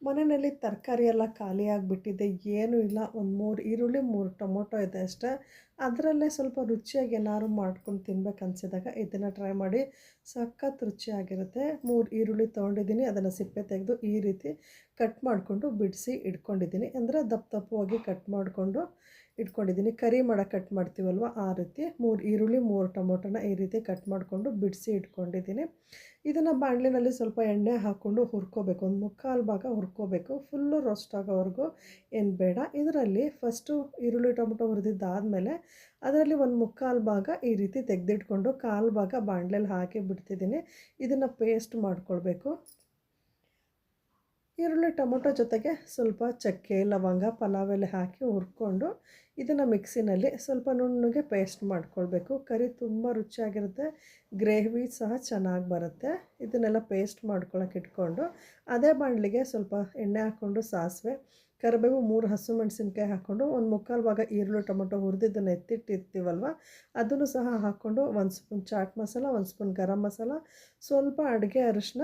ಮನೆಯಲ್ಲಿ ತರಕಾರಿ ಎಲ್ಲ ಖಾಲಿಯಾಗಿಬಿಟ್ಟಿದೆ. ಏನೂ ಇಲ್ಲ. ಒಂದು 3 ಈರುಳ್ಳಿ, 3 ಟೊಮೊಟೊ ಇದೆ ಅಷ್ಟೇ. ಅದರಲ್ಲೇ ಸ್ವಲ್ಪ ರುಚಿಯಾಗಿ ಏನಾದ್ರು ಮಾಡ್ಕೊಂಡು ತಿನ್ಬೇಕು ಅನಿಸಿದಾಗ ಇದನ್ನು ಟ್ರೈ ಮಾಡಿ. ಸಖತ್ ರುಚಿಯಾಗಿರುತ್ತೆ. 3 ಈರುಳ್ಳಿ ತೊಗೊಂಡಿದ್ದೀನಿ. ಅದನ್ನು ಸಿಪ್ಪೆ ತೆಗೆದು ಈ ರೀತಿ ಕಟ್ ಮಾಡಿಕೊಂಡು ಬಿಡಿಸಿ ಇಟ್ಕೊಂಡಿದ್ದೀನಿ. ಅಂದರೆ ದಪ್ಪ ದಪ್ಪವಾಗಿ ಕಟ್ ಮಾಡಿಕೊಂಡು ಇಟ್ಕೊಂಡಿದ್ದೀನಿ. ಕರಿ ಮಾಡೋಕೆ ಕಟ್ ಮಾಡ್ತೀವಲ್ವ ಆ ರೀತಿ 3 ಈರುಳ್ಳಿ, 3 ಟೊಮೊಟೊನ ಈ ರೀತಿ ಕಟ್ ಮಾಡಿಕೊಂಡು ಬಿಡಿಸಿ ಇಟ್ಕೊಂಡಿದ್ದೀನಿ. ಇದನ್ನು ಬಾಣಲೆನಲ್ಲಿ ಸ್ವಲ್ಪ ಎಣ್ಣೆ ಹಾಕ್ಕೊಂಡು ಹುರ್ಕೋಬೇಕು. ಒಂದು ಮುಕ್ಕಾಲು ಭಾಗ ಹುರ್ಕೋಬೇಕು. ಫುಲ್ಲು ರೋಸ್ಟ್ ಆಗೋವರೆಗೂ ಏನು ಬೇಡ. ಇದರಲ್ಲಿ ಫಸ್ಟು ಈರುಳ್ಳಿ ಟೊಮೊಟೊ ಹುರಿದಿದ್ದಾದಮೇಲೆ ಅದರಲ್ಲಿ ಒಂದು ಮುಕ್ಕಾಲು ಭಾಗ ಈ ರೀತಿ ತೆಗೆದಿಟ್ಕೊಂಡು ಕಾಲು ಭಾಗ ಬಾಣಲೆಯಲ್ಲಿ ಹಾಕಿ ಬಿಡ್ತಿದ್ದೀನಿ. ಇದನ್ನು ಪೇಸ್ಟ್ ಮಾಡ್ಕೊಳ್ಬೇಕು. ಈರುಳ್ಳಿ ಟೊಮೊಟೊ ಜೊತೆಗೆ ಸ್ವಲ್ಪ ಚಕ್ಕೆ ಲವಂಗ ಪಲಾವ್ ಎಲೆ ಹಾಕಿ ಹುರ್ಕೊಂಡು ಇದನ್ನು ಮಿಕ್ಸಿನಲ್ಲಿ ಸ್ವಲ್ಪ ನುಣ್ಣಗೆ ಪೇಸ್ಟ್ ಮಾಡ್ಕೊಳ್ಬೇಕು. ಕರಿ ತುಂಬ ರುಚಿಯಾಗಿರುತ್ತೆ. ಗ್ರೇವಿ ಸಹ ಚೆನ್ನಾಗಿ ಬರುತ್ತೆ. ಇದನ್ನೆಲ್ಲ ಪೇಸ್ಟ್ ಮಾಡ್ಕೊಳಕ್ಕೆ ಇಟ್ಕೊಂಡು ಅದೇ ಬಾಣಲಿಗೆ ಸ್ವಲ್ಪ ಎಣ್ಣೆ ಹಾಕ್ಕೊಂಡು ಸಾಸಿವೆ ಕರಿಬೇವು 3 ಹಸಿಮೆಣಸಿನ್ಕಾಯಿ ಹಾಕ್ಕೊಂಡು ಒಂದು ಮುಕ್ಕಾಲು ಭಾಗ ಈರುಳ್ಳಿ ಟೊಮೊಟೊ ಹುರಿದಿದ್ದನ್ನು ಎತ್ತಿಟ್ಟಿರ್ತೀವಲ್ವ ಅದನ್ನು ಸಹ ಹಾಕ್ಕೊಂಡು 1 spoon chat masala, 1 spoon garam masala, ಸ್ವಲ್ಪ ಅಡುಗೆ ಅರಿಶಿನ,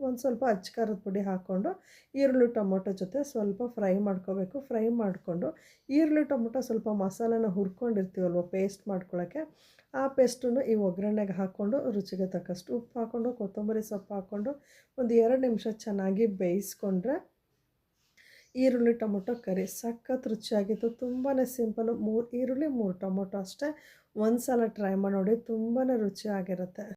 ಒಂದು ಸ್ವಲ್ಪ ಅಚ್ಚ ಖಾರದ ಪುಡಿ ಹಾಕ್ಕೊಂಡು ಈರುಳ್ಳಿ ಟೊಮೊಟೊ ಜೊತೆ ಸ್ವಲ್ಪ ಫ್ರೈ ಮಾಡ್ಕೋಬೇಕು. ಫ್ರೈ ಮಾಡಿಕೊಂಡು ಈರುಳ್ಳಿ ಟೊಮೊಟೊ ಸ್ವಲ್ಪ ಮಸಾಲೆನ ಹುರ್ಕೊಂಡಿರ್ತೀವಲ್ವ ಪೇಸ್ಟ್ ಮಾಡ್ಕೊಳ್ಳೋಕ್ಕೆ ಆ ಪೇಸ್ಟನ್ನು ಈ ಒಗ್ಗರಣೆಗೆ ಹಾಕ್ಕೊಂಡು ರುಚಿಗೆ ತಕ್ಕಷ್ಟು ಉಪ್ಪು ಹಾಕ್ಕೊಂಡು ಕೊತ್ತಂಬರಿ ಸೊಪ್ಪು ಹಾಕ್ಕೊಂಡು ಒಂದು 2 ನಿಮಿಷ ಚೆನ್ನಾಗಿ ಬೇಯಿಸ್ಕೊಂಡ್ರೆ ಈರುಳ್ಳಿ ಟೊಮೊಟೊ ಕರಿ ಸಖತ್ ರುಚಿಯಾಗಿತ್ತು. ತುಂಬಾ ಸಿಂಪಲ್ಲು. 3 ಈರುಳ್ಳಿ 3 ಟೊಮೊಟೊ ಅಷ್ಟೇ. ಒಂದು ಸಲ ಟ್ರೈ ಮಾಡಿ ನೋಡಿ. ತುಂಬಾ ರುಚಿಯಾಗಿರುತ್ತೆ.